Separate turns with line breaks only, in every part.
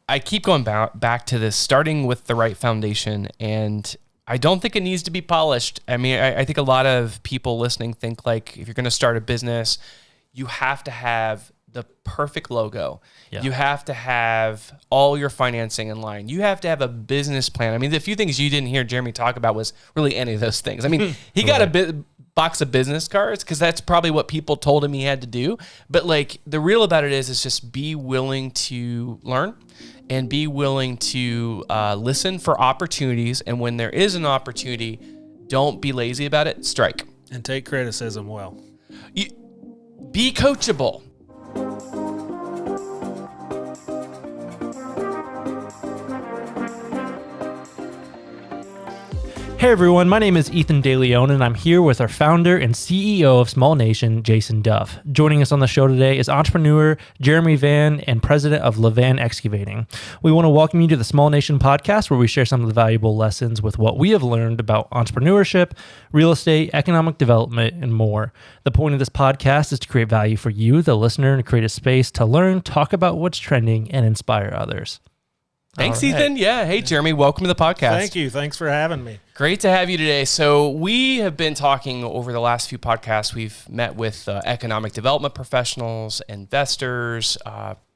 I keep going back to this, starting with the right foundation, and I don't think it needs to be polished. I mean, I think a lot of people listening think like if you're going to start a business, you have to have the perfect logo. Yeah. You have to have all your financing in line. You have to have a business plan. I mean, the few things you didn't hear Jeremy talk about was really any of those things. I mean, he got a box of business cards because that's probably what people told him he had to do. But like the real about it is just be willing to learn and be willing to listen for opportunities. And when there is an opportunity, don't be lazy about it. Strike.
And take criticism well.
Be coachable.
Hey everyone, my name is Ethan DeLeon, and I'm here with our founder and CEO of Small Nation, Jason Duff. Joining us on the show today is entrepreneur Jeremey LeVan and president of LeVan Excavating. We want to welcome you to the Small Nation podcast, where we share some of the valuable lessons with what we have learned about entrepreneurship, real estate, economic development, and more. The point of this podcast is to create value for you, the listener, and create a space to learn, talk about what's trending, and inspire others.
Thanks, Ethan. Yeah. Hey, Jeremy. Welcome to the podcast.
Thank you. Thanks for having me.
Great to have you today. So we have been talking over the last few podcasts. We've met with economic development professionals, investors,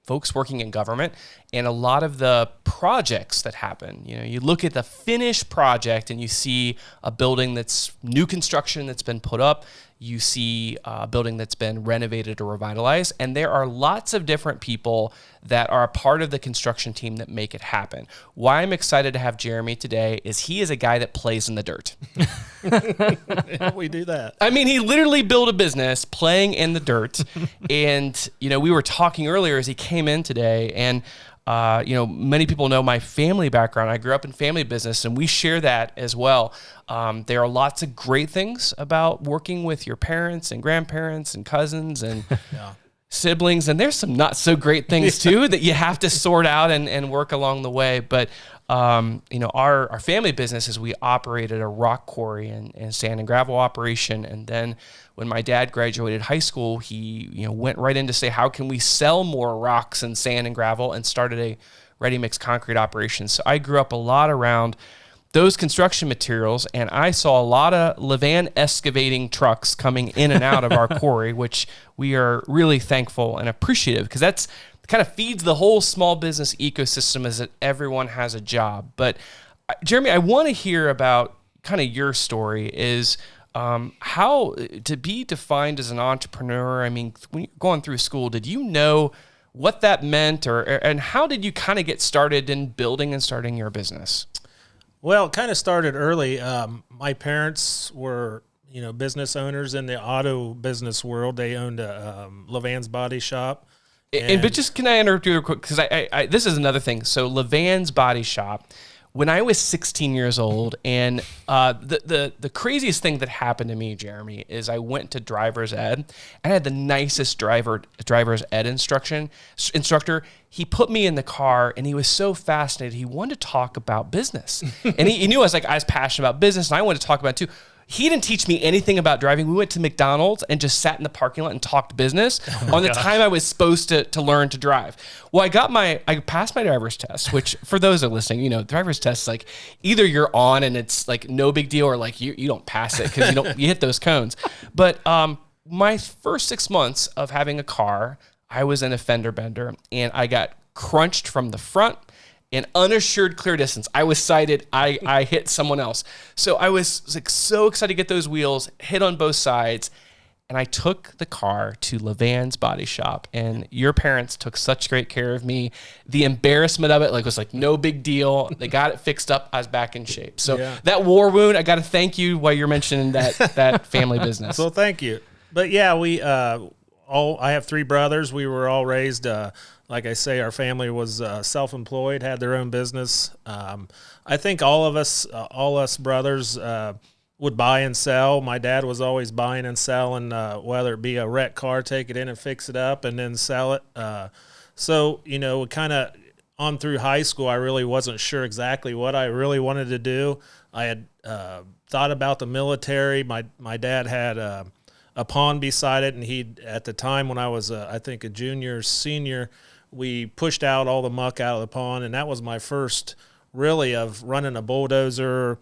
folks working in government, and a lot of the projects that happen. You know, you look at the finished project and you see a building that's new construction that's been put up. You see a building that's been renovated or revitalized, and there are lots of different people that are a part of the construction team that make it happen. Why I'm excited to have Jeremy today is he is a guy that plays in the dirt.
We do that.
I mean, he literally built a business playing in the dirt. And, you know, we were talking earlier as he came in today, and you know, many people know my family background. I grew up in family business, and we share that as well. There are lots of great things about working with your parents and grandparents and cousins and siblings, and there's some not so great things too that you have to sort out and work along the way. But you know, our family business is we operated a rock quarry and sand and gravel operation, and then when my dad graduated high school, he went right in to say, how can we sell more rocks and sand and gravel, and started a ready-mix concrete operation. So I grew up a lot around those construction materials, and I saw a lot of LeVan excavating trucks coming in and out of our quarry, which we are really thankful and appreciative, because that's kind of feeds the whole small business ecosystem, is that everyone has a job. But Jeremy, I want to hear about kind of your story, is how to be defined as an entrepreneur. I mean, when you're going through school, did you know what that meant, and how did you kind of get started in building and starting your business?
Well, it kind of started early. My parents were, business owners in the auto business world. They owned a LeVan's Body Shop.
But just, can I interrupt you real quick? Because I this is another thing. So LeVan's Body Shop, when I was 16 years old, and the craziest thing that happened to me, Jeremy, is I went to driver's ed. I had the nicest driver's ed instructor. He put me in the car, and he was so fascinated. He wanted to talk about business. And he knew I was passionate about business, and I wanted to talk about it too. He didn't teach me anything about driving. We went to McDonald's and just sat in the parking lot and talked business on the time I was supposed to learn to drive. Well, I passed my driver's test, which for those that are listening, driver's test, like either you're on and it's like no big deal, or like you don't pass it because you hit those cones. But my first 6 months of having a car, I was in a fender bender, and I got crunched from the front. In unassured clear distance, I was sighted. I hit someone else. So I was so excited to get those wheels, hit on both sides, and I took the car to LeVan's Body Shop. And your parents took such great care of me. The embarrassment of it was no big deal. They got it fixed up. I was back in shape. So that war wound, I got to thank you while you're mentioning that family business.
Well, thank you. But yeah, I have three brothers. We were all raised. Like I say, our family was self-employed, had their own business. I think all us brothers would buy and sell. My dad was always buying and selling, whether it be a wrecked car, take it in and fix it up and then sell it. So, kind of on through high school, I really wasn't sure exactly what I really wanted to do. I had thought about the military. My dad had a pond beside it, and at the time when I was, I think, a junior, senior, we pushed out all the muck out of the pond, and that was my first really of running a bulldozer,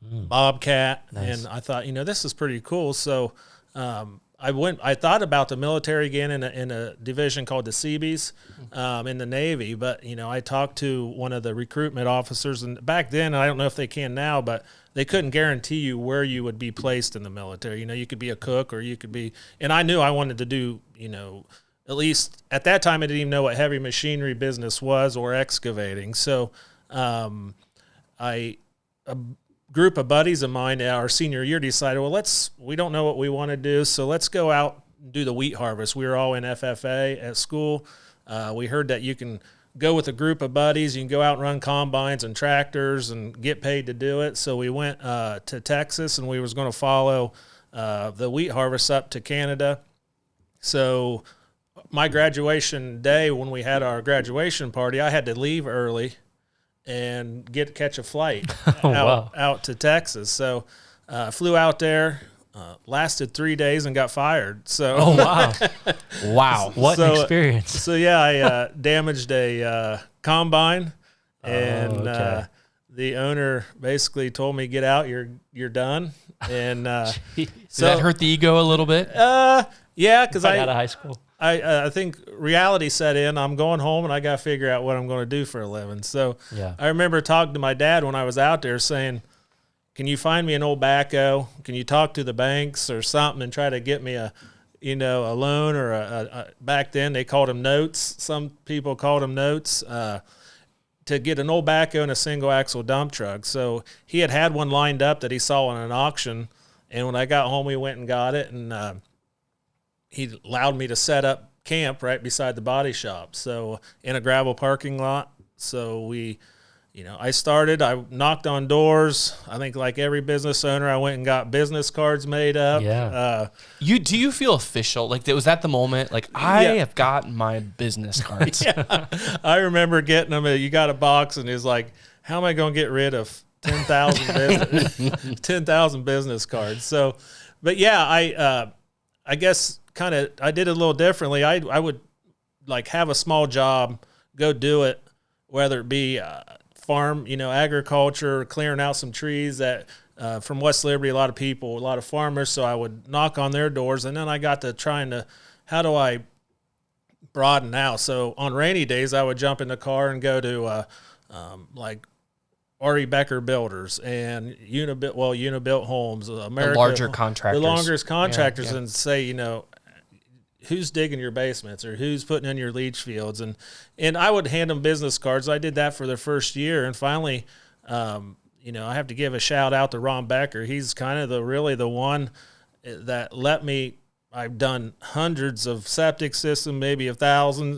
bobcat, and I thought, this is pretty cool. So I thought about the military again in a division called the Seabees in the Navy, but I talked to one of the recruitment officers, and back then, I don't know if they can now, but they couldn't guarantee you where you would be placed in the military. You could be a cook, or you could be, and I knew I wanted to do, at least at that time, I didn't even know what heavy machinery business was or excavating. So a group of buddies of mine our senior year decided, well, we don't know what we want to do, so let's go out and do the wheat harvest. We were all in FFA at school. We heard that you can go with a group of buddies. You can go out and run combines and tractors and get paid to do it. So we went to Texas, and we was going to follow the wheat harvest up to Canada. So my graduation day, when we had our graduation party, I had to leave early and catch a flight out to Texas. So flew out there, lasted 3 days, and got fired. So
wow,
what an experience!
So yeah, I damaged a combine, and the owner basically told me, "Get out, you're done." And
did that hurt the ego a little bit?
Yeah, because
out of high school.
I think reality set in. I'm going home, and I got to figure out what I'm going to do for a living. So I remember talking to my dad when I was out there saying, can you find me an old backhoe? Can you talk to the banks or something and try to get me a loan or a back then they called them notes. Some people called them notes to get an old backhoe and a single axle dump truck. So he had one lined up that he saw on an auction. And when I got home, we went and got it, and he allowed me to set up camp right beside the body shop, so in a gravel parking lot. So I knocked on doors. I think like every business owner, I went and got business cards made up.
Yeah.
Do you feel official? Like, was that the moment? Like, I have gotten my business cards.
Yeah. I remember getting them. You got a box, and it's like, how am I going to get rid of 10,000 business cards? So, but yeah, I guess I did it a little differently. I would like have a small job, go do it, whether it be farm, agriculture, clearing out some trees that from West Liberty, a lot of farmers. So I would knock on their doors, and then I got to how do I broaden out? So on rainy days, I would jump in the car and go to like R.E. Becker Builders and Unibuilt Homes, America,
the larger contractors,
and say, who's digging your basements or who's putting in your leach fields, and I would hand them business cards. I did that for the first year, and finally, I have to give a shout out to Ron Becker. He's kind of the one that let me. I've done hundreds of septic systems, maybe 1,000,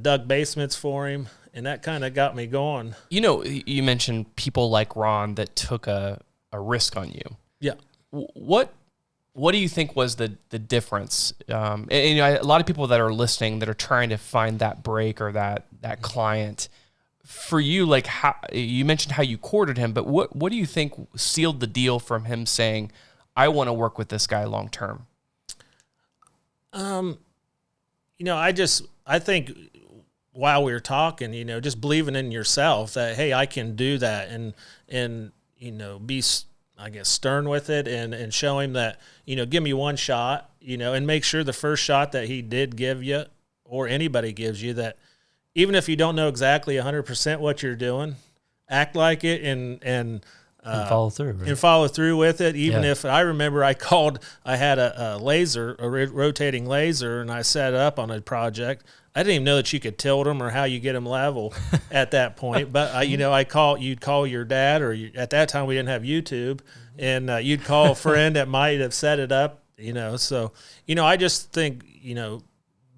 dug basements for him. And that kind of got me going.
You mentioned people like Ron that took a risk on you.
Yeah.
What do you think was the difference? And a lot of people that are listening that are trying to find that break or that client. For you, like, how you mentioned how you courted him, but what do you think sealed the deal from him saying, I want to work with this guy long term?
I think while we were talking, just believing in yourself that, hey, I can do that, and be, I guess, stern with it, and show him that, give me one shot, and make sure the first shot that he did give you or anybody gives you, that even if you don't know exactly 100% what you're doing, act like it and
follow through, right?
And follow through with it. Even if I remember I had a laser, a rotating laser, and I set it up on a project. I didn't even know that you could tilt them or how you get them level at that point. But you'd call your dad, or at that time we didn't have YouTube, and you'd call a friend that might have set it up. So I just think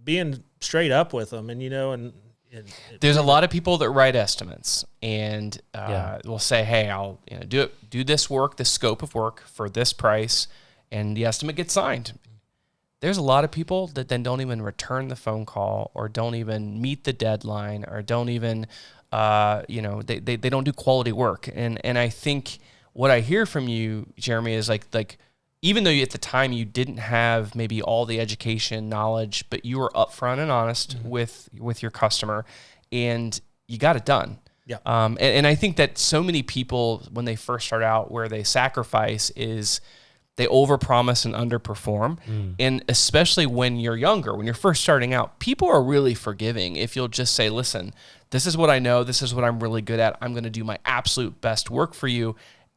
being straight up with them, and
there's a lot of people that write estimates and will say, hey, I'll do this work, this scope of work for this price, and the estimate gets signed. There's a lot of people that then don't even return the phone call, or don't even meet the deadline, or don't even, they don't do quality work. And I think what I hear from you, Jeremy, is like even though at the time you didn't have maybe all the education, knowledge, but you were upfront and honest with your customer, and you got it done.
Yeah.
And I think that so many people, when they first start out, where they sacrifice is they overpromise and underperform. And especially when you're younger, when you're first starting out, people are really forgiving if you'll just say, listen, this is what I know. This is what I'm really good at. I'm going to do my absolute best work for you.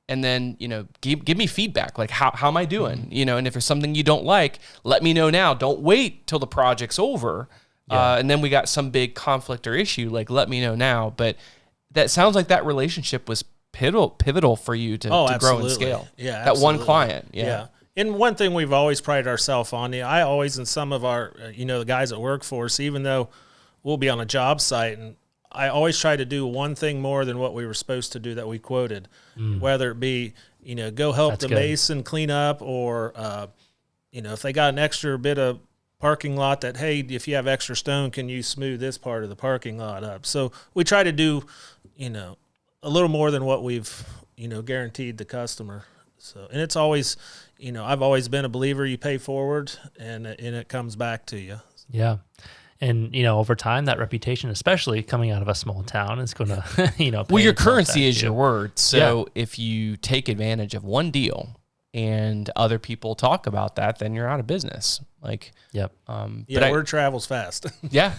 And then, give me feedback. Like, how am I doing? And if there's something you don't like, let me know now. Don't wait till the project's over. Yeah. And then we got some big conflict or issue, like, let me know now. But that sounds like that relationship was pivotal for you to grow and scale.
Yeah,
that one client. Yeah.
And one thing we've always prided ourselves on, I always, in some of our, the guys that work for us, even though we'll be on a job site, and I always try to do one thing more than what we were supposed to do that we quoted, whether it be, go help the mason clean up, or, if they got an extra bit of parking lot that, hey, if you have extra stone, can you smooth this part of the parking lot up? So we try to do, a little more than what we've, guaranteed the customer. So, and it's always, I've always been a believer, you pay forward and it comes back to you.
Yeah. And, over time, that reputation, especially coming out of a small town, is going to,
well, your currency is your word. So if you take advantage of one deal and other people talk about that, then you're out of business. Like,
yep.
Word travels fast.
Yeah.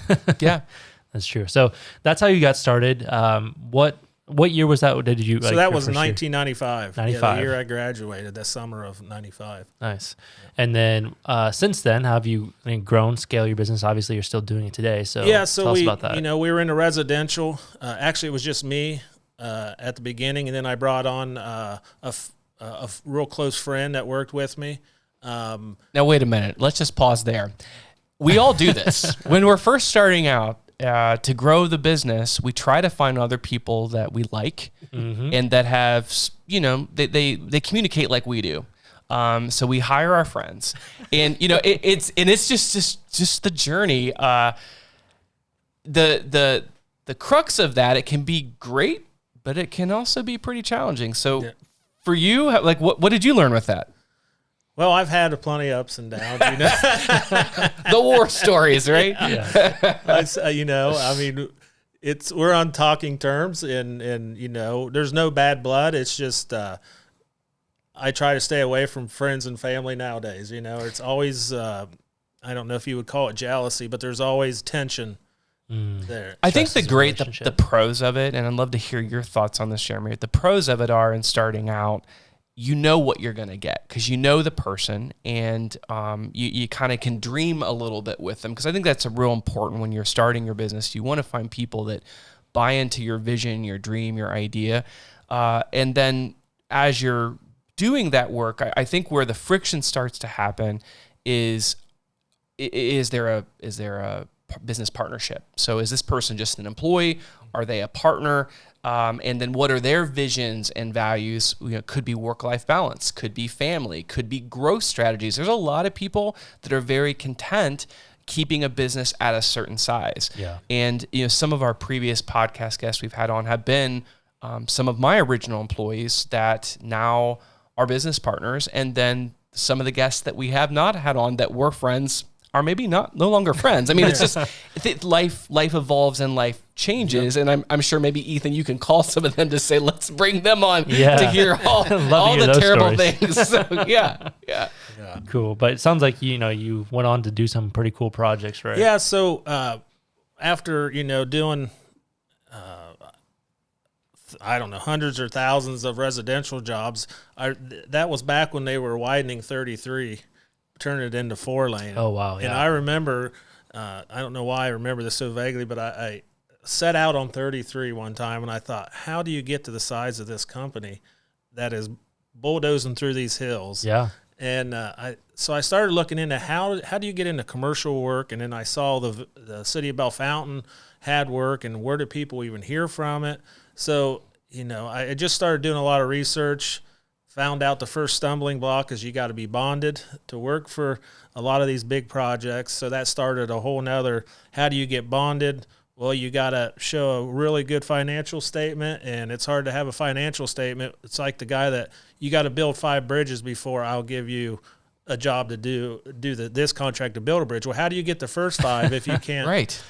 That's true. So that's how you got started. What year was that? Did you?
So that was 1995.
95.
Yeah, the year I graduated, the summer of 95.
Nice. Yeah. And then since then, how have you grown, scale your business? Obviously, you're still doing it today. So
yeah, so
tell us about that.
We were into residential. Actually, it was just me at the beginning, and then I brought on a real close friend that worked with me.
Now, wait a minute. Let's just pause there. We all do this. When we're first starting out, to grow the business, we try to find other people that we like and that have, they communicate like we do. So we hire our friends, and it's just the journey. The crux of that, it can be great, but it can also be pretty challenging. So for you, like, what did you learn with that?
Well, I've had plenty of ups and downs,
The war stories, right?
Yeah. I mean, we're on talking terms, and there's no bad blood. It's just I try to stay away from friends and family nowadays. It's always I don't know if you would call it jealousy, but there's always tension there.
I think the pros of it, and I'd love to hear your thoughts on this, Jeremy. The pros of it are, in starting out, you know what you're going to get because you know the person, and you kind of can dream a little bit with them, because I think that's a real important when you're starting your business. You want to find people that buy into your vision, your dream, your idea, and then as you're doing that work, I think where the friction starts to happen is there a business partnership? So is this person just an employee? Are they a partner? And then what are their visions and values? Could be work-life balance, could be family, could be growth strategies. There's a lot of people that are very content keeping a business at a certain size.
Yeah.
And some of our previous podcast guests we've had on have been some of my original employees that now are business partners, and then some of the guests that we have not had on that were friends are maybe no longer friends. I mean, it's just life evolves and life changes. Yep. And I'm sure maybe, Ethan, you can call some of them to say, let's bring them on to hear all the terrible things. So, yeah.
Cool. But it sounds like, you went on to do some pretty cool projects, right?
Yeah. So after, doing, I don't know, hundreds or thousands of residential jobs, that was back when they were widening 33. Turn it into 4-lane.
Oh, wow. Yeah.
And I remember, I don't know why I remember this so vaguely, but I set out on 33 one time, and I thought, how do you get to the size of this company that is bulldozing through these hills?
Yeah.
And so I started looking into how do you get into commercial work, and then I saw the city of Bellefontaine had work, and where do people even hear from it? So, I just started doing a lot of research. Found out the first stumbling block is you got to be bonded to work for a lot of these big projects. So that started a whole nother, how do you get bonded? Well, you got to show a really good financial statement, and it's hard to have a financial statement. It's like the guy that you got to build 5 bridges before I'll give you a job to do this contract to build a bridge. Well, how do you get the first 5 if you can't?
Right.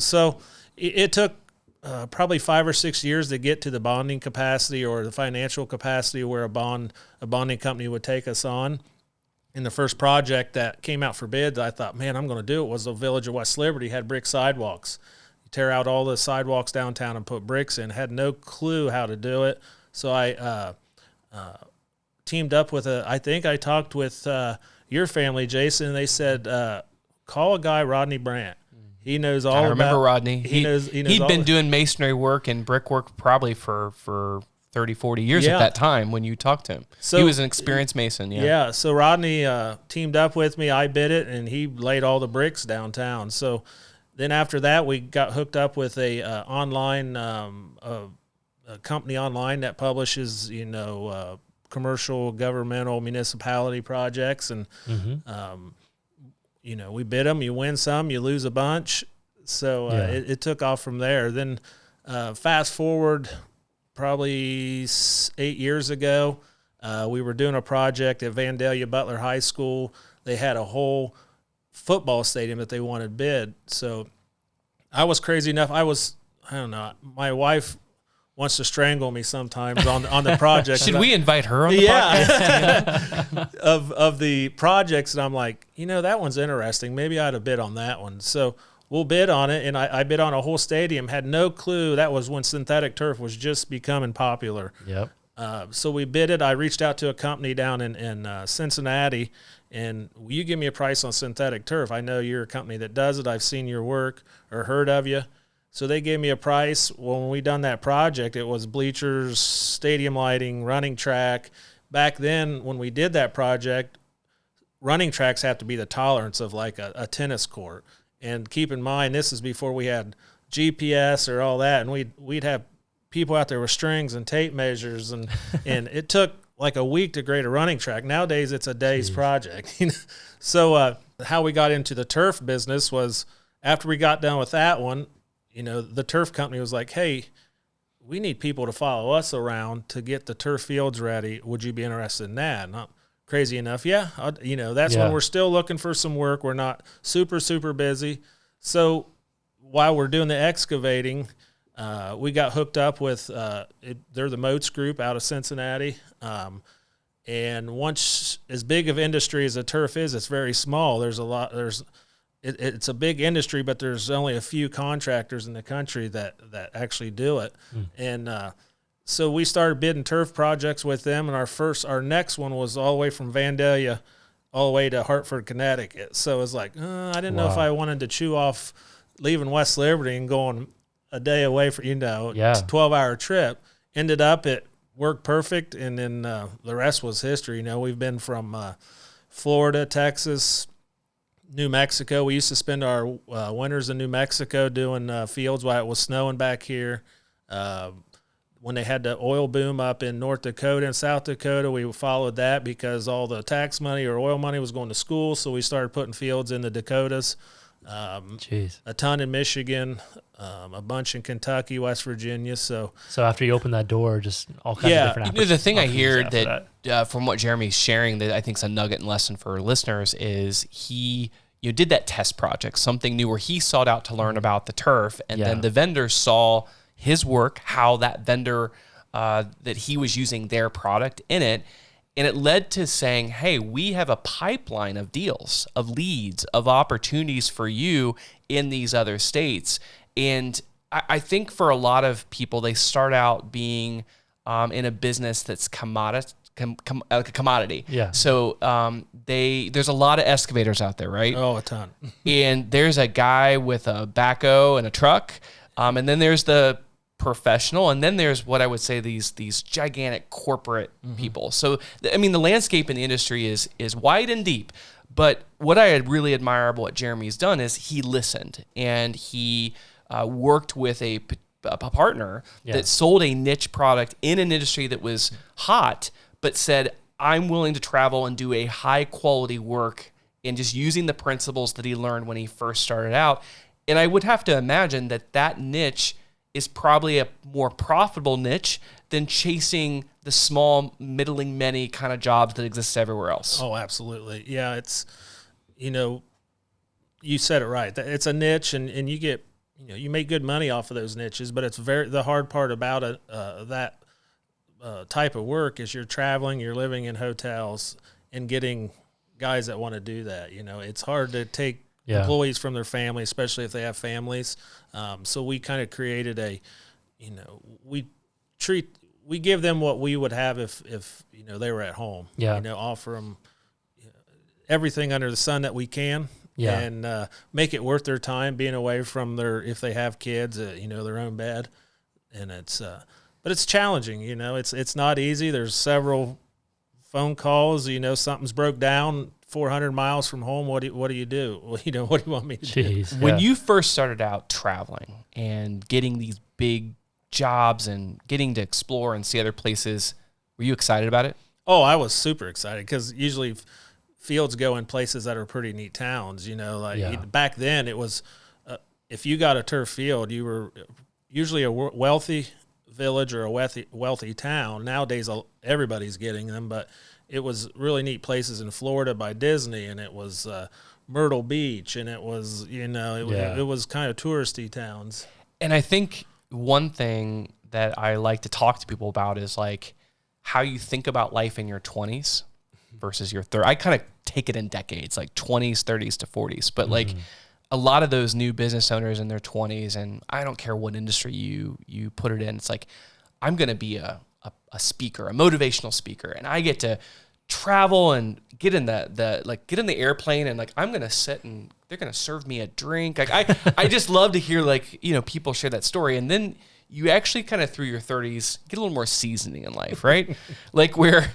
So it took probably 5 or 6 years to get to the bonding capacity or the financial capacity where a bonding company would take us on. And the first project that came out for bid that I thought, man, I'm going to do it was the village of West Liberty had brick sidewalks. You tear out all the sidewalks downtown and put bricks in. Had no clue how to do it. So I teamed up with I think I talked with your family, Jason, and they said, call a guy, Rodney Brandt. He knows all about.
I remember Rodney.
He knows
he'd been doing masonry work and brickwork probably for 30, 40 years at that time when you talked to him. So he was an experienced mason.
Yeah. So Rodney teamed up with me. I bid it, and he laid all the bricks downtown. So then after that, we got hooked up with a online a company online that publishes, commercial, governmental, municipality projects, and we bid them. You win some, you lose a bunch. So it took off from there. Then fast forward probably 8 years ago, we were doing a project at Vandalia Butler High School. They had a whole football stadium that they wanted bid. So I was crazy enough. I don't know. My wife wants to strangle me sometimes on the project.
Should we invite her on the podcast?
of the projects, and I'm like, that one's interesting. Maybe I ought to bid on that one. So we'll bid on it, and I bid on a whole stadium. Had no clue. That was when synthetic turf was just becoming popular.
Yep.
So we bid it. I reached out to a company down in Cincinnati, and will you give me a price on synthetic turf? I know you're a company that does it. I've seen your work or heard of you. So they gave me a price. Well, when we done that project, it was bleachers, stadium lighting, running track. Back then, when we did that project, running tracks have to be the tolerance of like a tennis court. And keep in mind, this is before we had GPS or all that, and we'd have people out there with strings and tape measures, and it took like a week to grade a running track. Nowadays, it's a day's project. So how we got into the turf business was after we got done with that one, the turf company was like, hey, we need people to follow us around to get the turf fields ready. Would you be interested in that? Not crazy enough. Yeah. That's when we're still looking for some work. We're not super, super busy. So while we're doing the excavating, we got hooked up with, they're the Moats Group out of Cincinnati. And once as big of industry as a turf is, it's very small. It's a big industry, but there's only a few contractors in the country that actually do it. And so we started bidding turf projects with them, and our next one was all the way from Vandalia all the way to Hartford, Connecticut. So it was like, I didn't know if I wanted to chew off leaving West Liberty and going a day away for, 12-hour trip. Ended up, it worked perfect, and then the rest was history. We've been from Florida, Texas, New Mexico. We used to spend our winters in New Mexico doing fields while it was snowing back here. When they had the oil boom up in North Dakota and South Dakota, we followed that because all the tax money or oil money was going to school, so we started putting fields in the Dakotas. A ton in Michigan, a bunch in Kentucky, West Virginia. So
after you open that door, just all kinds of different
the thing I hear that from what Jeremy's sharing that I think is a nugget and lesson for listeners is he did that test project, something new where he sought out to learn about the turf, and then the vendor saw his work, how that vendor that he was using their product in it. And it led to saying, hey, we have a pipeline of deals, of leads, of opportunities for you in these other states. And I think for a lot of people, they start out being in a business that's like a commodity.
Yeah.
So there's a lot of excavators out there, right?
Oh, a ton.
And there's a guy with a backhoe and a truck. And then there's the professional, and then there's what I would say these gigantic corporate people. So the landscape in the industry is wide and deep, but what I really admire about what Jeremy's done is he listened, and he worked with a partner that sold a niche product in an industry that was hot, but said, I'm willing to travel and do a high quality work, and just using the principles that he learned when he first started out. And I would have to imagine that niche is probably a more profitable niche than chasing the small, middling many kind of jobs that exist everywhere else.
Oh, absolutely. Yeah, it's, you said it right. It's a niche, and you get, you make good money off of those niches, but it's the hard part about it, that type of work is you're traveling, you're living in hotels, and getting guys that want to do that. It's hard to take employees from their family, especially if they have families. So we kind of created we give them what we would have if they were at home.
Yeah.
Offer them everything under the sun that we can.
Yeah.
And make it worth their time being away from if they have kids, their own bed. And but it's challenging, it's not easy. There's several phone calls, something's broke down 400 miles from home. What do you do? Well, what do you want me to do?
When you first started out traveling and getting these big jobs and getting to explore and see other places, were you excited about it?
Oh, I was super excited because usually fields go in places that are pretty neat towns. Back then it was, if you got a turf field, you were usually a wealthy village or a wealthy town. Nowadays, everybody's getting them, but it was really neat places in Florida by Disney, and it was Myrtle Beach, and it was, it was kind of touristy towns.
And I think one thing that I like to talk to people about is like how you think about life in your 20s versus your 30s. I kind of take it in decades, like 20s, 30s to 40s. But like a lot of those new business owners in their 20s, and I don't care what industry you put it in, it's like, I'm going to be a speaker, a motivational speaker, and I get to travel and get in get in the airplane, and like I'm going to sit and they're going to serve me a drink. Like I just love to hear people share that story. And then you actually kind of through your 30s get a little more seasoning in life, right? Like where,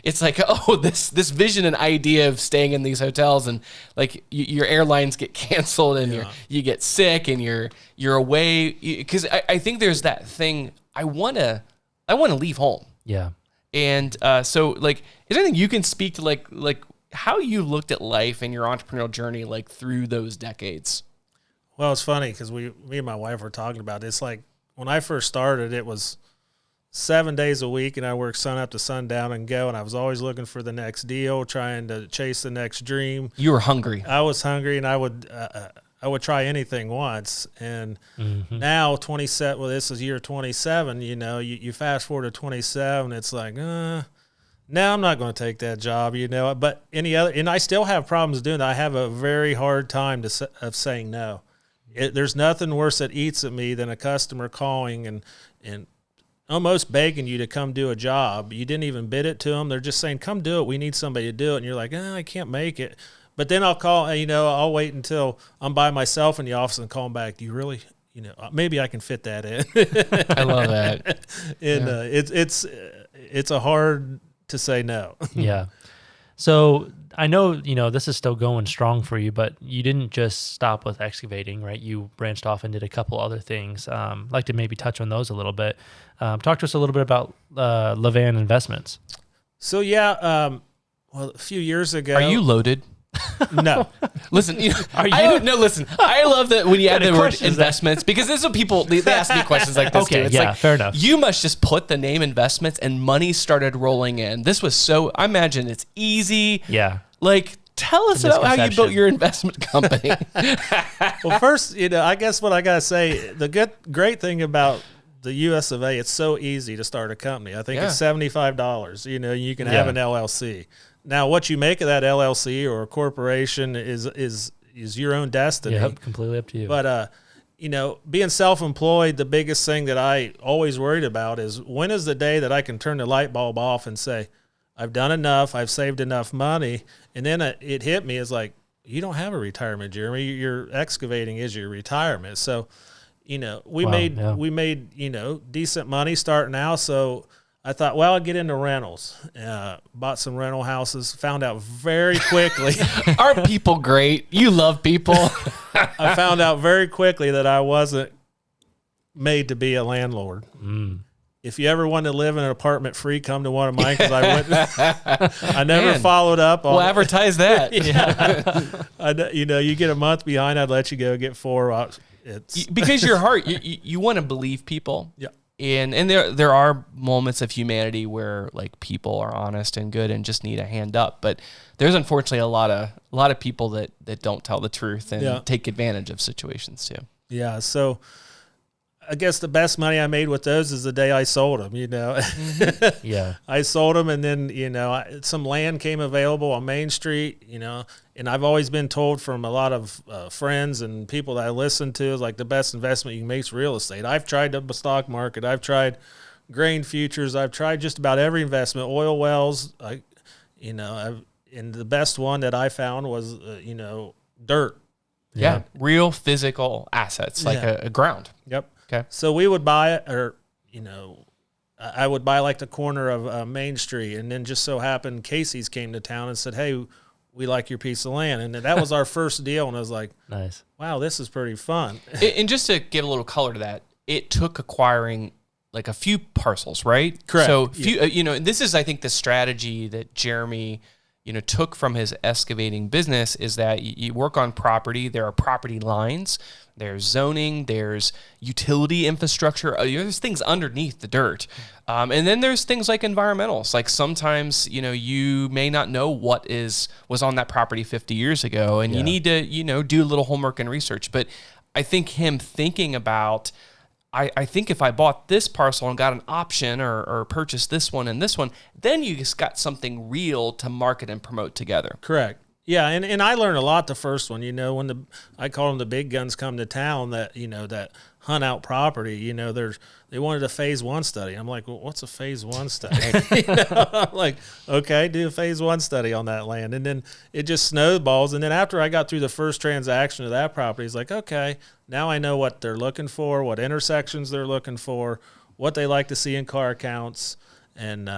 it's like, oh, this vision and idea of staying in these hotels, and like your airlines get canceled, and you get sick, and you're away. Because I think there's that thing, I want to leave home.
Yeah.
And
so like, is there anything you can speak to like how you looked at life and your entrepreneurial journey like through those decades?
Well, it's funny because me and my wife were talking about it. It's like when I first started, it was 7 days a week, and I worked sun up to sundown and go, and I was always looking for the next deal, trying to chase the next dream.
You were hungry.
I was hungry, and I would try anything once. And now 27, well, this is year 27, you fast forward to 27, it's like, no, I'm not going to take that job, but and I still have problems doing that. I have a very hard time of saying no. There's nothing worse that eats at me than a customer calling and almost begging you to come do a job. You didn't even bid it to them. They're just saying, come do it. We need somebody to do it. And you're like, I can't make it. But then I'll call, I'll wait until I'm by myself in the office and call them back. Do you really, maybe I can fit that in.
I love that.
And it's a hard to say no.
Yeah. So I know, this is still going strong for you, but you didn't just stop with excavating, right? You branched off and did a couple other things. I'd like to maybe touch on those a little bit. Talk to us a little bit about LeVan Investments.
So, well, a few years ago.
Are you loaded?
No.
Listen, listen. I love that when you add the word investments, because this is what people, they ask me questions like this too. It's like,
fair enough.
You must just put the name investments and money started rolling in. This was I imagine it's easy.
Yeah.
Like, tell us about how you built your investment company.
Well, first, I guess what I got to say, the great thing about the US of A, it's so easy to start a company. I think it's $75. You can have an LLC. Now, what you make of that LLC or a corporation is your own destiny.
Yep, completely up to you.
But, being self-employed, the biggest thing that I always worried about is when is the day that I can turn the light bulb off and say, I've done enough, I've saved enough money. And then it hit me as like, you don't have a retirement, Jeremy. Your excavating is your retirement. So, we made decent money starting out. So I thought, well, I'll get into rentals. Bought some rental houses. Found out very quickly.
Aren't people great? You love people.
I found out very quickly that I wasn't made to be a landlord. if you ever want to live in an apartment free, come to one of mine, because I went. I never followed up on.
We'll advertise that.
You get a month behind, I'd let you go get 4. It's
because your heart, you want to believe people.
Yeah.
And there are moments of humanity where like people are honest and good and just need a hand up, but there's unfortunately a lot of people that don't tell the truth and take advantage of situations too.
Yeah. So I guess the best money I made with those is the day I sold them,
Mm-hmm.
Yeah.
I sold them, and then, some land came available on Main Street, and I've always been told from a lot of friends and people that I listen to is like the best investment you can make is real estate. I've tried the stock market. I've tried grain futures. I've tried just about every investment, oil wells. And the best one that I found was, dirt.
Yeah. Real physical assets, like a ground.
Yep.
Okay.
So we would buy it, or, I would buy like the corner of Main Street, and then just so happened Casey's came to town and said, "Hey, we like your piece of land." And that was our first deal. And I was like,
nice.
Wow, this is pretty fun.
And just to give a little color to that, it took acquiring like a few parcels, right?
Correct.
So, this is, I think, the strategy that Jeremy, took from his excavating business is that you work on property. There are property lines, there's zoning, there's utility infrastructure. There's things underneath the dirt. And then there's things like environmentals. Like sometimes, you may not know what was on that property 50 years ago, and you need to, do a little homework and research. But I think him thinking about, I think if I bought this parcel and got an option or purchased this one and this one, then you just got something real to market and promote together.
Correct. Yeah, and I learned a lot the first one. When I call them the big guns come to town that that hunt out property. They wanted a phase 1 study. I'm like, well, what's a phase 1 study? I'm like, okay, do a phase 1 study on that land, and then it just snowballs. And then after I got through the first transaction of that property, it's like, okay, now I know what they're looking for, what intersections they're looking for, what they like to see in car counts, and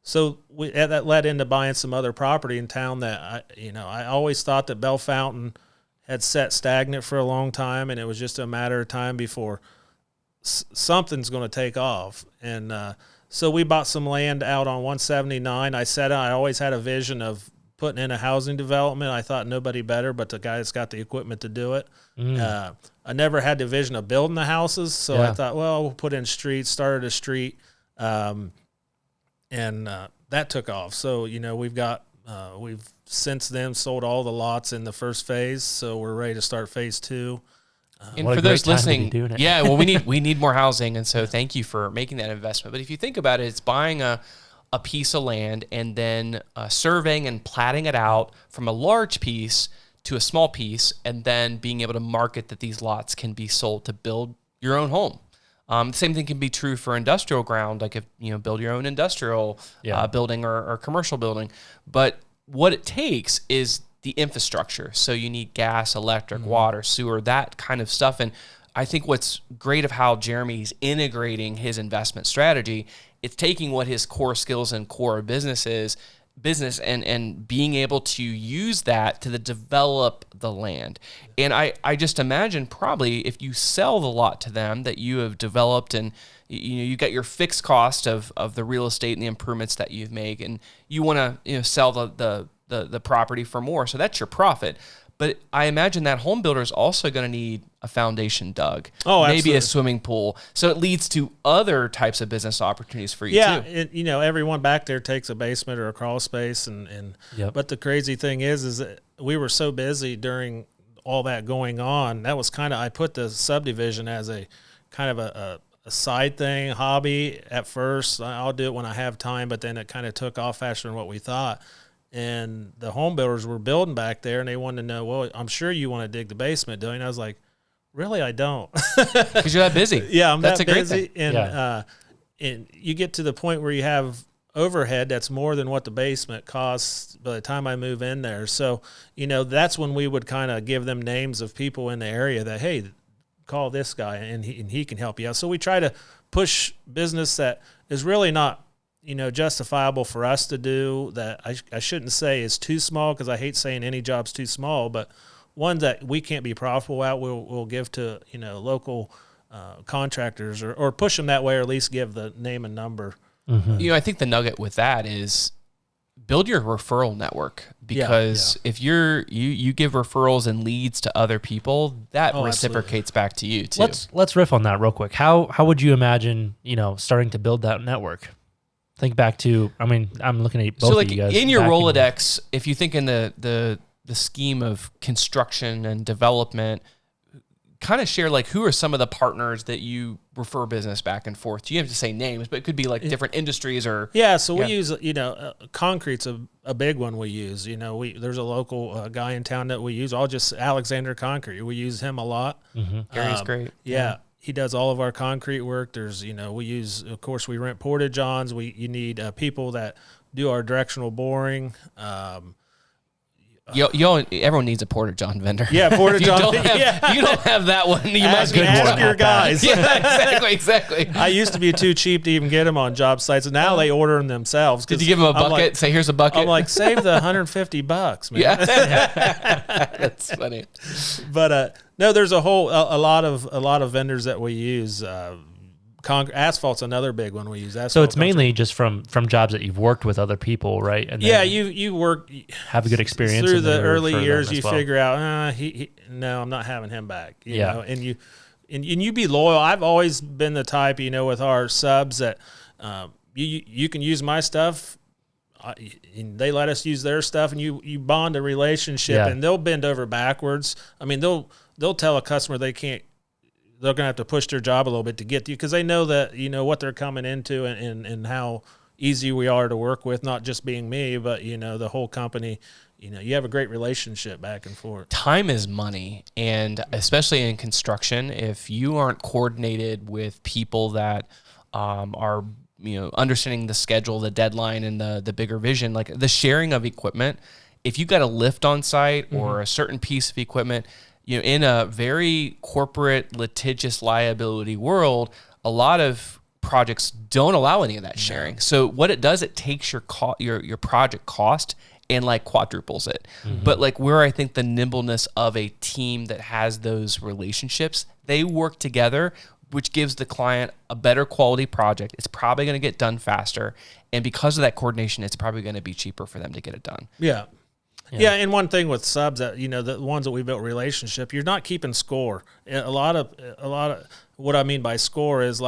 so that led into buying some other property in town that I always thought that Bell Fountain had sat stagnant for a long time, and it was just a matter of time before something's going to take off. And so we bought some land out on 179. I always had a vision of putting in a housing development. I thought nobody better but the guy that's got the equipment to do it. I never had the vision of building the houses, so I thought, well, we'll put in streets, started a street, and that took off. So, we've since then sold all the lots in the first phase, so we're ready to start phase 2.
And for those listening, well, we need more housing, and so thank you for making that investment. But if you think about it, it's buying a piece of land and then surveying and platting it out from a large piece to a small piece, and then being able to market that these lots can be sold to build your own home. The same thing can be true for industrial ground, like if build your own industrial building or commercial building. But what it takes is the infrastructure. So you need gas, electric, water, sewer, that kind of stuff. And I think what's great of how Jeremy's integrating his investment strategy, it's taking what his core skills and core business and being able to use that to develop the land. And I just imagine probably if you sell the lot to them that you have developed, and you got your fixed cost of the real estate and the improvements that you've made, and you want to sell the property for more, so that's your profit. But I imagine that home builder is also going to need a foundation dug, maybe a swimming pool. So it leads to other types of business opportunities for you too.
Yeah, everyone back there takes a basement or a crawl space, but the crazy thing is that we were so busy during all that going on. That was I put the subdivision as a kind of a side thing, hobby at first. I'll do it when I have time, but then it kind of took off faster than what we thought. And the home builders were building back there, and they wanted to know, well, I'm sure you want to dig the basement, don't you? And I was like, really, I don't.
Because you're that busy.
Yeah,
that's
that
a
busy.
Great thing.
And you get to the point where you have overhead that's more than what the basement costs by the time I move in there. So, that's when we would kind of give them names of people in the area that, hey, call this guy, and he can help you out. So we try to push business that is really not justifiable for us to do, that I shouldn't say is too small, because I hate saying any job's too small, but one that we can't be profitable at, we'll give to, local contractors or push them that way, or at least give the name and number.
I think the nugget with that is build your referral network, because if you give referrals and leads to other people, that reciprocates back to you too.
Let's riff on that real quick. How would you imagine, starting to build that network? Think back to, I'm looking at both of you guys.
In your Rolodex, if you think in the scheme of construction and development, kind of share who are some of the partners that you refer business back and forth. You have to say names, but it could be different industries or
we use concrete's a big one we use. There's a local guy in town that we use. Alexander Concrete. We use him a lot.
Gary's great.
He does all of our concrete work. There's we use, of course, we rent porta-johns. You need people that do our directional boring.
Everyone needs a porta-john vendor.
Yeah, porta-john.
You don't have that one. You
ask your guys.
Exactly.
I used to be too cheap to even get them on job sites, and now they order them themselves.
Did you give them a bucket? Say, here's a bucket.
I'm like, save the $150, man.
Yeah, that's funny.
But no, there's a lot of vendors that we use. Asphalt's another big one we use.
So it's mainly just from jobs that you've worked with other people, right? And
you work,
have a good experience
through the early years. You figure out, no, I'm not having him back. You know? And you be loyal. I've always been the type, with our subs that you can use my stuff. And they let us use their stuff, and you bond a relationship, and they'll bend over backwards. They'll tell a customer they can't. They're going to have to push their job a little bit to get to you, because they know that, what they're coming into and how easy we are to work with, not just being me, but, the whole company. You have a great relationship back and forth.
Time is money. And especially in construction, if you aren't coordinated with people that are, understanding the schedule, the deadline, and the bigger vision, like the sharing of equipment, if you got a lift on site or a certain piece of equipment, in a very corporate, litigious liability world, a lot of projects don't allow any of that sharing. So what it does, it takes your project cost and quadruples it. But where I think the nimbleness of a team that has those relationships, they work together, which gives the client a better quality project. It's probably going to get done faster. And because of that coordination, it's probably going to be cheaper for them to get it done.
Yeah, and one thing with subs that the ones that we built relationship, you're not keeping score. A lot of what I mean by score is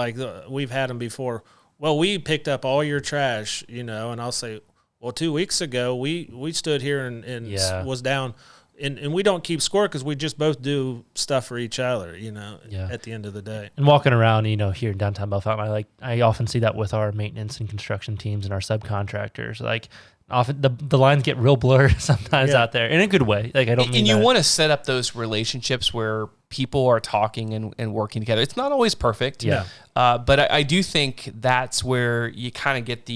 we've had them before. Well, we picked up all your trash, and I'll say, well, 2 weeks ago we stood here and was down, and we don't keep score because we just both do stuff for each other, at the end of the day.
And walking around, here in downtown Bellefonte, I often see that with our maintenance and construction teams and our subcontractors, often the lines get real blurred sometimes out there in a good way. I don't mean.
And you want to set up those relationships where people are talking and working together. It's not always perfect. But I do think that's where you kind of get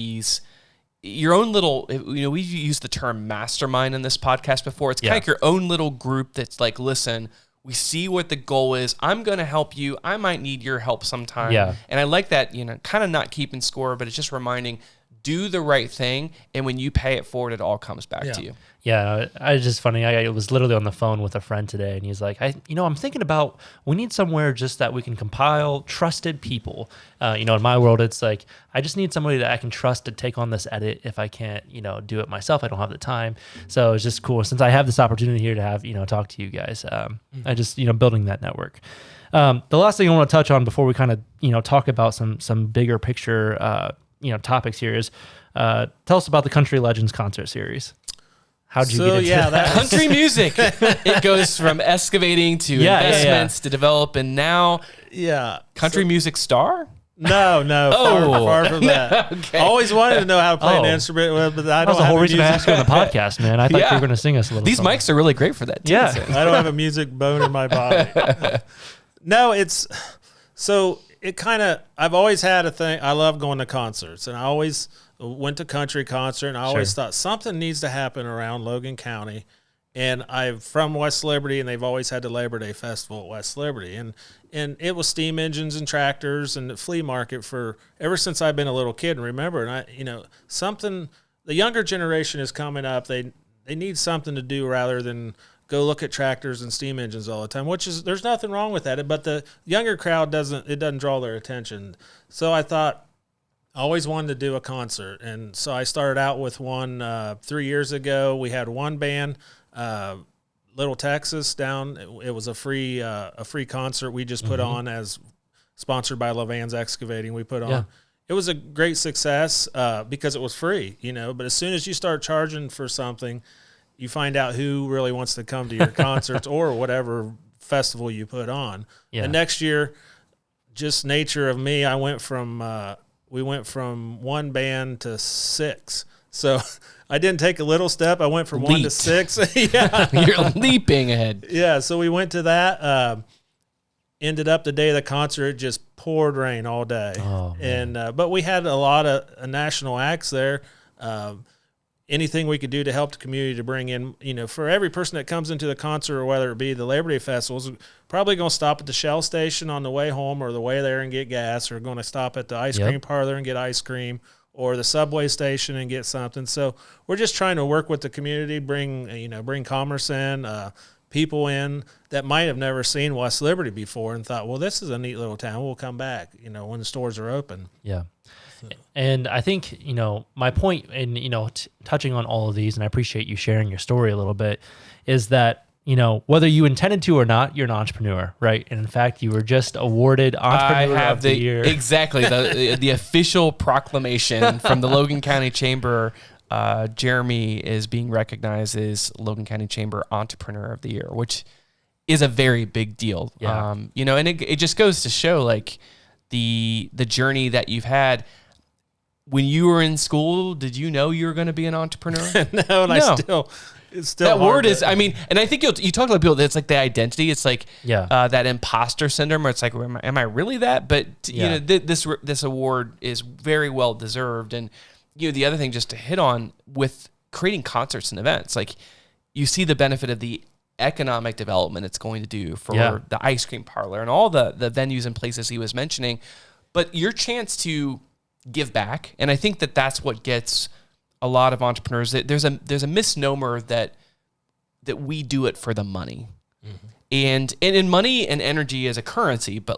your own little, we've used the term mastermind in this podcast before. It's kind of your own little group that's listen, we see what the goal is. I'm going to help you. I might need your help sometime. Yeah. And I like that, kind of not keeping score, but it's just reminding, do the right thing, and when you pay it forward, it all comes back to you.
Yeah, it's just funny. I was literally on the phone with a friend today, and he's like, I'm thinking about, we need somewhere just that we can compile trusted people. In my world, it's I just need somebody that I can trust to take on this edit if I can't, do it myself. I don't have the time. So it's just cool. Since I have this opportunity here to have, talk to you guys, I just, building that network. The last thing I want to touch on before we kind of, talk about some bigger picture, topics here is tell us about the Country Legends concert series. How did you get into that?
Country music? It goes from excavating to investments to develop, and now country music star?
No, far from that. Okay. I always wanted to know how to play an instrument, but I don't have a music. That was the whole reason I asked
you on the podcast, man. I thought you were going to sing us a little.
These mics are really great for that, too.
Yeah. I don't have a music bone in my body. No, it's... So it kind of, I've always had a thing. I love going to concerts, and I always went to country concert, and I always thought something needs to happen around Logan County. And I'm from West Liberty, and they've always had the Labor Day Festival at West Liberty. And it was steam engines and tractors and the flea market ever since I've been a little kid. And remember, the younger generation is coming up. They need something to do rather than go look at tractors and steam engines all the time, there's nothing wrong with that. But the younger crowd doesn't draw their attention. So I thought, I always wanted to do a concert. And so I started out with one 3 years ago. We had one band, Little Texas down. It was a free concert we just put on, as sponsored by LeVan's Excavating. We put on. Yeah. It was a great success because it was free, but as soon as you start charging for something, you find out who really wants to come to your concerts or whatever festival you put on. Yeah. And next year, just nature of me, we went from one band to 6. So I didn't take a little step. I went from 1 to 6. Yeah.
You're leaping ahead.
Yeah. So we went to that. Ended up the day of the concert, it just poured rain all day. Oh, and but we had a lot of national acts there. Anything we could do to help the community to bring in, for every person that comes into the concert, or whether it be the Labor Day festivals, probably going to stop at the Shell station on the way home or the way there and get gas, or going to stop at the ice cream parlor and get ice cream, or the subway station and get something. So we're just trying to work with the community, bring commerce in, people in that might have never seen West Liberty before and thought, well, this is a neat little town. We'll come back, when the stores are open.
Yeah. So. And I think, my point in, touching on all of these, and I appreciate you sharing your story a little bit, is that, whether you intended to or not, you're an entrepreneur, right? And in fact, you were just awarded Entrepreneur of the Year.
Exactly. The official proclamation from the Logan County Chamber. Jeremy is being recognized as Logan County Chamber Entrepreneur of the Year, which is a very big deal. Yeah. And it just goes to show like the journey that you've had. When you were in school, did you know you were going to be an entrepreneur?
No. It's still
that word is, and I think you talk to people, it's like the identity. It's like that imposter syndrome where it's like, am I really that? But this award is very well deserved. And the other thing just to hit on with creating concerts and events, like you see the benefit of the economic development it's going to do for the ice cream parlor and all the venues and places he was mentioning, but your chance to give back. And I think that's what gets a lot of entrepreneurs. There's a misnomer that we do it for the money. Mm-hmm. And in money and energy is a currency, but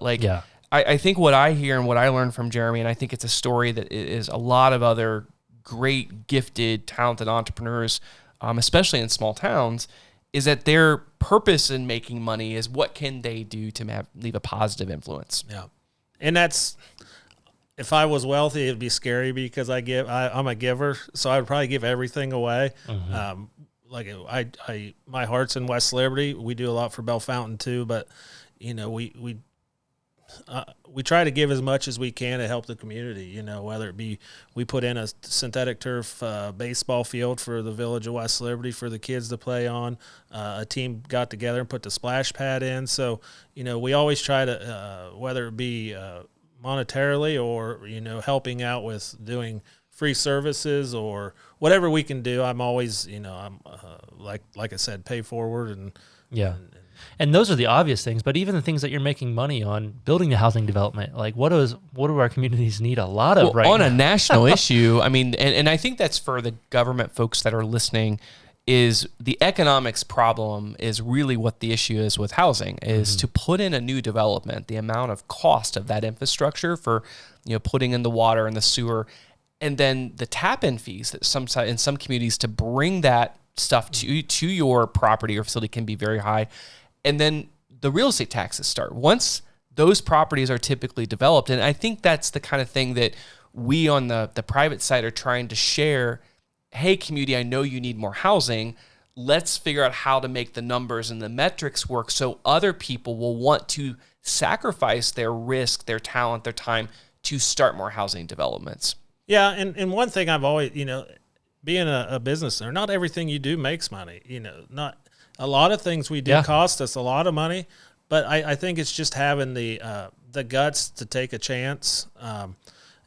I think what I hear and what I learned from Jeremy, and I think it's a story that is a lot of other great, gifted, talented entrepreneurs, especially in small towns, is that their purpose in making money is what can they do to leave a positive influence. Yeah.
And if I was wealthy, it'd be scary because I'm a giver, so I would probably give everything away. Mm-hmm. My heart's in West Liberty. We do a lot for Bell Fountain too, but we try to give as much as we can to help the community, whether it be we put in a synthetic turf baseball field for the village of West Liberty for the kids to play on. A team got together and put the splash pad in. So, we always try to, whether it be monetarily or, helping out with doing free services or whatever we can do. I'm always, like I said, pay forward and
And those are the obvious things, but even the things that you're making money on, building the housing development, like what do our communities need a lot of right now?
On a national issue, and I think that's for the government folks that are listening, is the economics problem is really what the issue is with housing, is to put in a new development, the amount of cost of that infrastructure for, putting in the water and the sewer, and then the tap-in fees that in some communities to bring that stuff to your property or facility can be very high. And then the real estate taxes start. Once those properties are typically developed, and I think that's the kind of thing that we on the private side are trying to share. Hey, community, I know you need more housing. Let's figure out how to make the numbers and the metrics work so other people will want to sacrifice their risk, their talent, their time to start more housing developments.
Yeah, and one thing I've always, being a business owner, not everything you do makes money. Not a lot of things we do cost us a lot of money, but I think it's just having the guts to take a chance.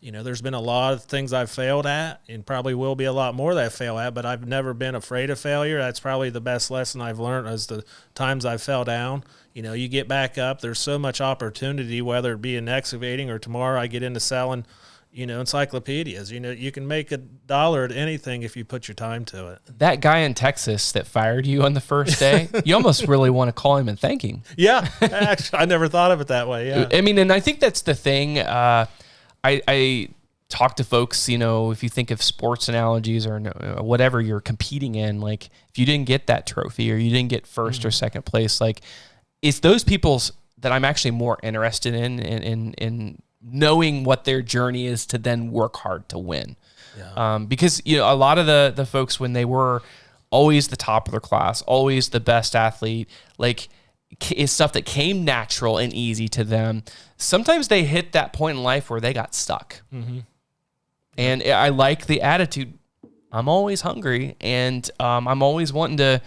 There's been a lot of things I've failed at and probably will be a lot more that I fail at, but I've never been afraid of failure. That's probably the best lesson I've learned is the times I fell down. You get back up. There's so much opportunity, whether it be in excavating or tomorrow I get into selling, encyclopedias. You can make $1 at anything if you put your time to it.
That guy in Texas that fired you on the first day, you almost really want to call him and thank him.
Yeah, actually, I never thought of it that way. Yeah,
I mean, and I think that's the thing. I talk to folks, if you think of sports analogies or whatever you're competing in, like if you didn't get that trophy or you didn't get first or second place, like it's those people's that I'm actually more interested in knowing what their journey is to then work hard to win. Yeah. Because, a lot of the folks, when they were always the top of their class, always the best athlete, like is stuff that came natural and easy to them. Sometimes they hit that point in life where they got stuck. Mm-hmm. And I like the attitude. I'm always hungry and I'm always wanting to,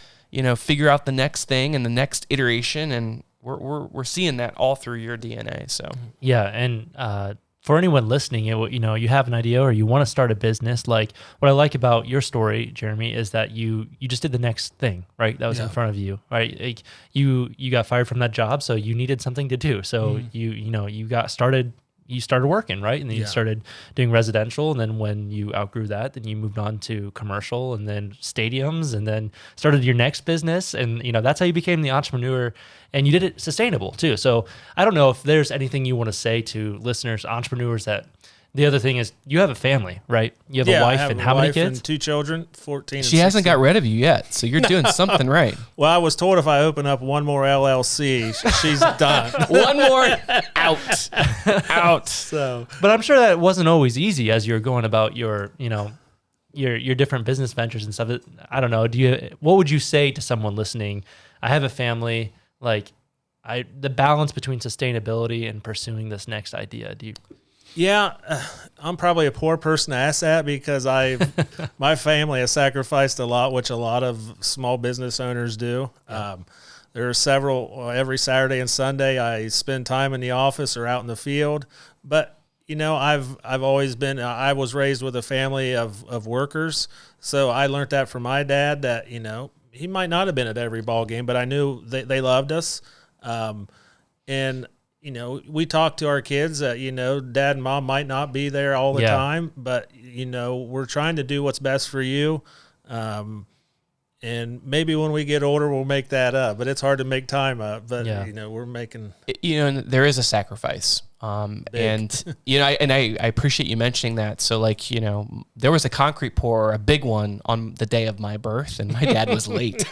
figure out the next thing and the next iteration, and we're seeing that all through your DNA. So
yeah, and for anyone listening, you have an idea or you want to start a business. Like what I like about your story, Jeremy, is that you just did the next thing, right? That was in front of you, right? Like you got fired from that job, so you needed something to do. So you got started. You started working, right? And then you started doing residential. And then when you outgrew that, then you moved on to commercial and then stadiums and then started your next business. And, that's how you became the entrepreneur, and you did it sustainable too. So I don't know if there's anything you want to say to listeners, entrepreneurs, that the other thing is you have a family, right? You have a wife and how many kids?
And 2 children, 14 and
She hasn't
16.
got rid of you yet, so you're doing something right.
Well, I was told if I open up one more LLC, she's done.
One more, out.
So,
but I'm sure that wasn't always easy as you're going about your different business ventures and stuff. I don't know. What would you say to someone listening? I have a family, like the balance between sustainability and pursuing this next idea.
Yeah, I'm probably a poor person to ask that because my family has sacrificed a lot, which a lot of small business owners do. There are several, every Saturday and Sunday I spend time in the office or out in the field. But, I've always been, I was raised with a family of workers. So I learned that from my dad that, he might not have been at every ball game, but I knew they loved us. And we talk to our kids that, dad and mom might not be there all the time, but, we're trying to do what's best for you. And maybe when we get older, we'll make that up, but it's hard to make time up. But, we're making,
there is a sacrifice. And, I appreciate you mentioning that. So like, there was a concrete pour, a big one on the day of my birth, and my dad was late.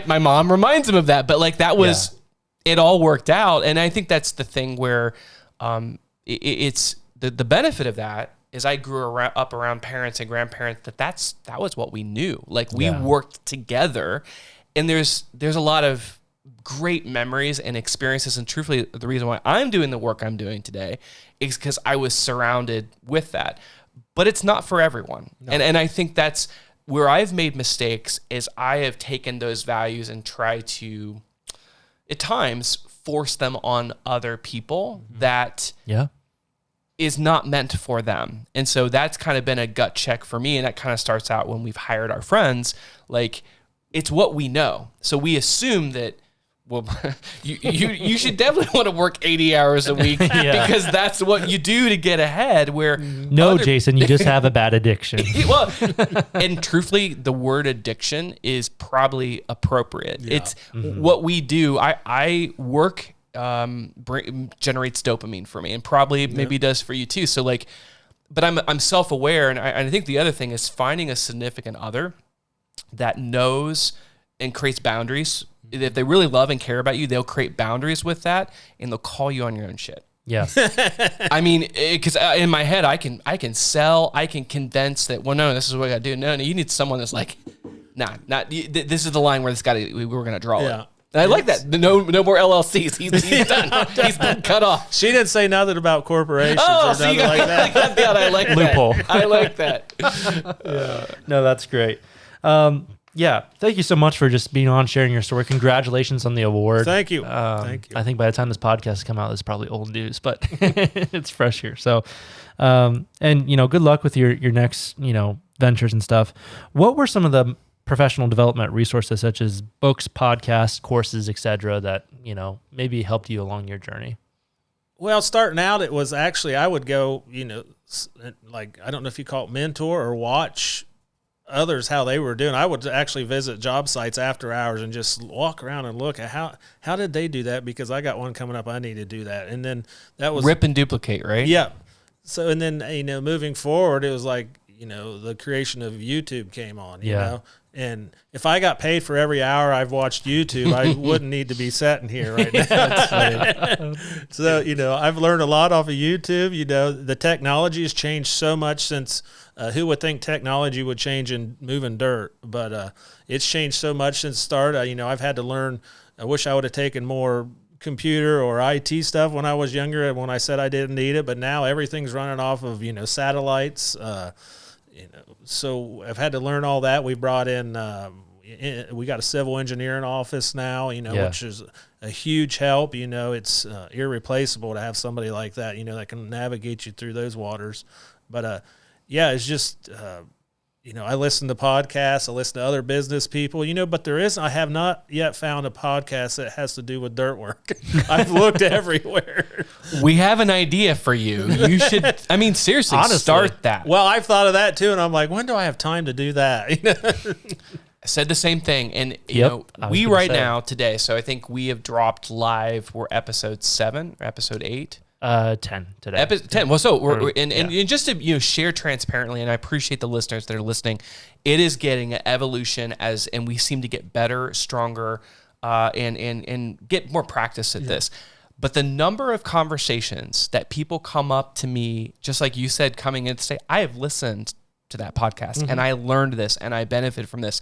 My mom reminds him of that, but like that was, it all worked out. And I think that's the thing where it's the benefit of that is I grew up around parents and grandparents that was what we knew. Like we worked together, and there's a lot of great memories and experiences. And truthfully, the reason why I'm doing the work I'm doing today is because I was surrounded with that. But it's not for everyone. No. And I think that's where I've made mistakes is I have taken those values and tried to, at times, force them on other people that is not meant for them. And so that's kind of been a gut check for me. And that kind of starts out when we've hired our friends. Like, it's what we know. So we assume that, well, you should definitely want to work 80 hours a week because that's what you do to get ahead. Where
Jason, you just have a bad addiction.
Well, and truthfully, the word addiction is probably appropriate. Yeah. It's what we do. I work generates dopamine for me, and probably maybe does for you too. So like, but I'm self-aware, and I think the other thing is finding a significant other that knows and creates boundaries. If they really love and care about you, they'll create boundaries with that, and they'll call you on your own shit.
Yeah.
I mean, because in my head, I can sell, I can condense that. Well, no, this is what I got to do. No, you need someone that's like, this is the line where we're going to draw it. And I like that. No more LLCs. He's done. He's been cut off.
She didn't say nothing about corporations or nothing like that.
I like that.
Loophole.
I like that.
No, that's great. Yeah, thank you so much for just being on, sharing your story. Congratulations on the award.
Thank you. Thank you.
I think by the time this podcast has come out, it's probably old news, but it's fresh here. So, and good luck with your next ventures and stuff. What were some of the professional development resources, such as books, podcasts, courses, etc., that maybe helped you along your journey?
Well, starting out, it was actually, I would go, like, I don't know if you call it mentor or watch others how they were doing. I would actually visit job sites after hours and just walk around and look at how did they do that, because I got one coming up, I need to do that. And then that was
rip and duplicate, right?
Yeah. So, and then, moving forward, it was like, the creation of YouTube came on, you know, and if I got paid for every hour I've watched YouTube, I wouldn't need to be sitting here right now. So, I've learned a lot off of YouTube. The technology has changed so much since, who would think technology would change in moving dirt, but it's changed so much since the start. I've had to learn. I wish I would have taken more computer or IT stuff when I was younger and when I said I didn't need it, but now everything's running off of, satellites. So I've had to learn all that. We brought in, we got a civil engineering office now, which is a huge help. It's irreplaceable to have somebody like that, that can navigate you through those waters. But, it's just, I listen to podcasts, I listen to other business people, but I have not yet found a podcast that has to do with dirt work. I've looked everywhere.
We have an idea for you. You should, seriously,
honestly,
start that.
Well, I've thought of that too, and I'm like, when do I have time to do that?
I said the same thing. And, we now today, so I think we have dropped live, we're episode 7 or episode 8.
10 today.
10. Well, so we're and just to share transparently, and I appreciate the listeners that are listening. It is getting an evolution and we seem to get better, stronger, and get more practice at this. But the number of conversations that people come up to me, just like you said, coming in to say, I have listened to that podcast and I learned this and I benefited from this.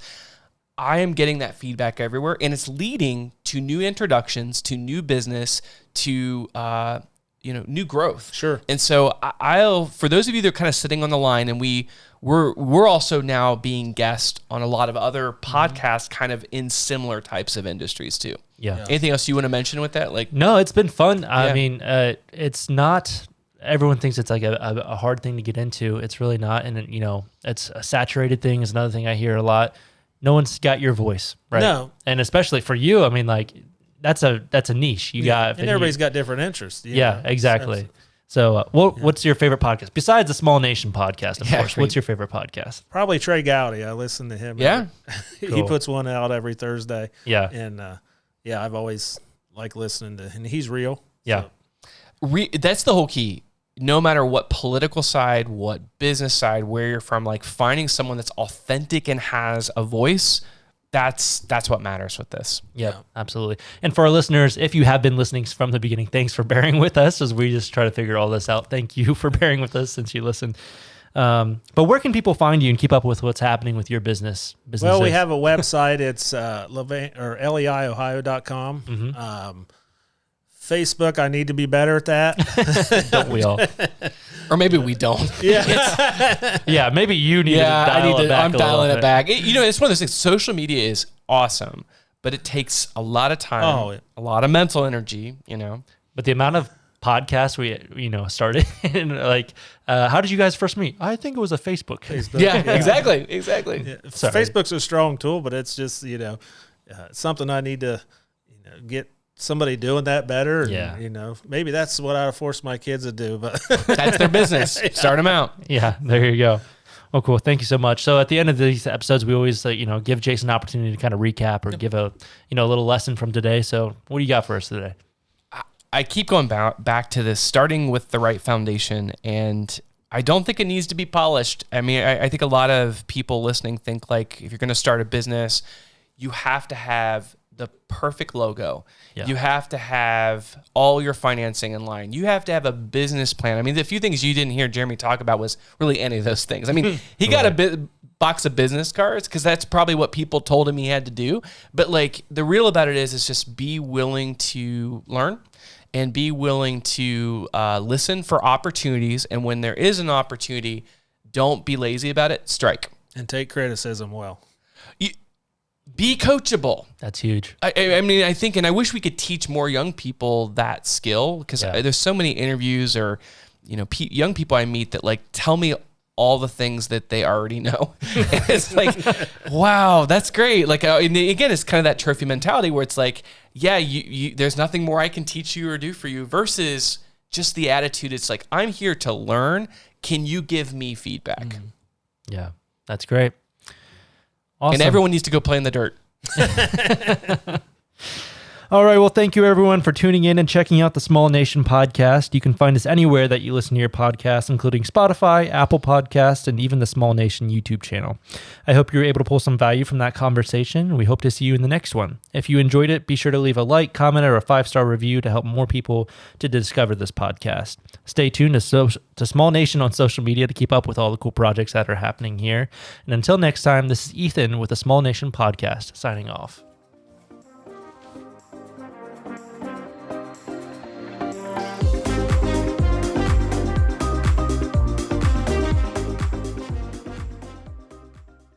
I am getting that feedback everywhere, and it's leading to new introductions, to new business, to new growth.
Sure.
And so for those of you that are kind of sitting on the line, and we're also now being guests on a lot of other podcasts kind of in similar types of industries too.
Yeah.
Anything else you want to mention with that?
No, it's been fun. I mean, it's not, everyone thinks it's like a hard thing to get into. It's really not. And it's a saturated thing is another thing I hear a lot. No one's got your voice, right? No. And especially for you, that's a niche you got.
And everybody's got different interests.
Yeah, exactly. So what's your favorite podcast? Besides the Small Nation podcast, of course. What's your favorite podcast?
Probably Trey Gowdy. I listen to him.
Yeah.
He puts one out every Thursday.
Yeah.
And I've always liked listening to him. And he's real.
Yeah.
So.
That's the whole key. No matter what political side, what business side, where you're from, like finding someone that's authentic and has a voice, that's what matters with this.
Yeah, absolutely. And for our listeners, if you have been listening from the beginning, thanks for bearing with us as we just try to figure all this out. Thank you for bearing with us since you listened. But where can people find you and keep up with what's happening with your business?
Well, we have a website. It's LeVan or leiohio.com. Facebook, I need to be better at that.
Don't we all?
Or maybe we don't.
Yeah.
Yeah, maybe you need to dial it back.
I'm dialing it back. It's one of those things. Social media is awesome, but it takes a lot of time, a lot of mental energy,
But the amount of podcasts we, started, and how did you guys first meet? I think it was a Facebook.
Yeah, exactly. Yeah.
Facebook's a strong tool, but it's just, something I need to, get somebody doing that better. And, maybe that's what I'd force my kids to do, but
that's their business. Start them out.
Yeah, there you go. Oh, cool. Thank you so much. So at the end of these episodes, we always, give Jason an opportunity to kind of recap or give a little lesson from today. So what do you got for us today?
I keep going back to this, starting with the right foundation, and I don't think it needs to be polished. I mean, I think a lot of people listening think like if you're going to start a business, you have to have the perfect logo. Yeah. You have to have all your financing in line. You have to have a business plan. I mean, the few things you didn't hear Jeremy talk about was really any of those things. I mean, he got a box of business cards because that's probably what people told him he had to do. But like the real about it is just be willing to learn and be willing to listen for opportunities. And when there is an opportunity, don't be lazy about it. Strike.
And take criticism well.
Be coachable.
That's huge.
I mean, I think, and I wish we could teach more young people that skill because there's so many interviews or, young people I meet that like tell me all the things that they already know. And it's like, wow, that's great. Like, and again, it's kind of that trophy mentality where it's like, yeah, you there's nothing more I can teach you or do for you versus just the attitude. It's like, I'm here to learn. Can you give me feedback?
Yeah, that's great. Awesome.
And everyone needs to go play in the dirt.
All right. Well, thank you everyone for tuning in and checking out the Small Nation podcast. You can find us anywhere that you listen to your podcasts, including Spotify, Apple Podcasts, and even the Small Nation YouTube channel. I hope you were able to pull some value from that conversation. We hope to see you in the next one. If you enjoyed it, be sure to leave a like, comment, or a 5-star review to help more people to discover this podcast. Stay tuned to Small Nation on social media to keep up with all the cool projects that are happening here. And until next time, this is Ethan with the Small Nation podcast, signing off.